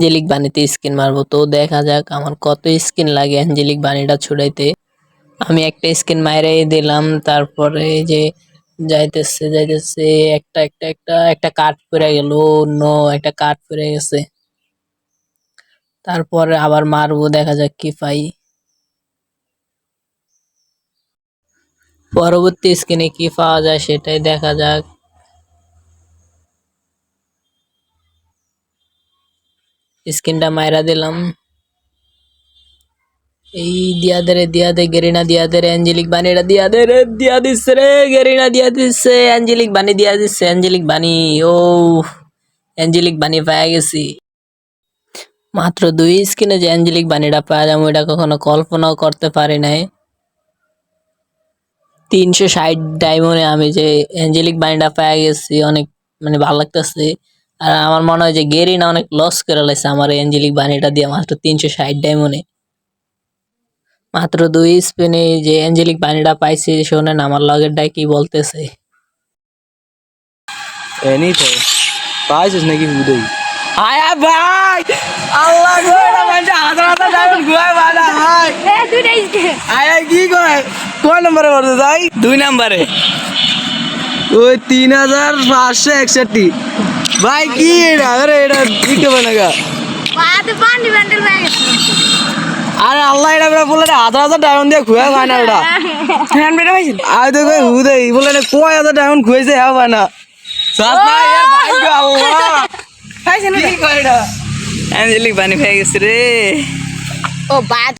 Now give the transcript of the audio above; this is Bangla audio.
অ্যাঞ্জেলিক বাণীতে স্কিন মারবো, তো দেখা যাক আমার কত স্কিন লাগে অ্যাঞ্জেলিক বাণীটা ছুড়াইতে। আমি একটা স্কিন মাইরে দিলাম, তারপরে এই যে যাইতেছে যাইতেছে একটা কাঠ পড়ে গেল। নো, একটা কাঠ পড়ে গেছে। তারপরে আবার মারবো, দেখা যাক কি পাই। পরবর্তী স্কিনে কি পাওয়া যায় সেটাই দেখা যাক। স্কিনটা মাইরা দিলাম। এই দিয়া দে গেরিনা, দিয়া দে রে অ্যাঞ্জেলিক বাণীটা, দিয়া দে রে, দিয়া দিচ্ছে রে গেরিনা, দিয়া দিচ্ছে অ্যাঞ্জেলিক বাণী, দিয়া দিচ্ছে অ্যাঞ্জেলিক বাণী। ও, অ্যাঞ্জেলিক বাণী পাওয়া গেছি। মাত্র 2 স্কিনে যে অ্যাঞ্জেলিক বাণীটা পাওয়া যাবে ওইটা কখনো কল্পনাও করতে পারি নাই। 360 ডায়মন্ডে আমি যে অ্যাঞ্জেলিক বাণীটা পেয়ে গেছি, অনেক মানে ভালো লাগতেছে। আর আমার মনে হয় যে গেরিনা অনেক লস করে লাইছে আমার এই অ্যাঞ্জেলিক বাণীটা দিয়ে মাত্র 360 ডায়মন্ডে। মাত্র 2 স্পিনে যে অ্যাঞ্জেলিক বাণীটা পাইছি, শোনেন আমার লগেরটাই কি বলতেছে। এনিথিং পাইছিস নাকি বুঝেই আয়া ভাই আল্লাহ গো এটা মানে হাজার হাজার ডায়মন্ড গুয়ায় বানা ভাই এ দুইটাই আয়া কি কয় কোন নম্বরে বলতে যাই 2 নম্বরে ওই 3561 ভাই কি এটা আরে এটা দিতে বানাগা বাতে পানি ব্যান্ডেল হয়ে গেছে। আরে আল্লাহ এটা বলে বলে হাজার হাজার ডায়মন্ড দিয়ে খুয়া খায় না ওটা হ্যান্ড ব্রেড হয়েছিল। আই তো কই হুদেই বলে না কয় হাজার ডায়মন্ড খুয়েছে হ্যাঁ বানা সাত ভাই यार ভাই গো আল্লাহ হয়েছে না কি কয় এটা অ্যাঞ্জেলিক বানি পেয়ে গেছে রে ও বাত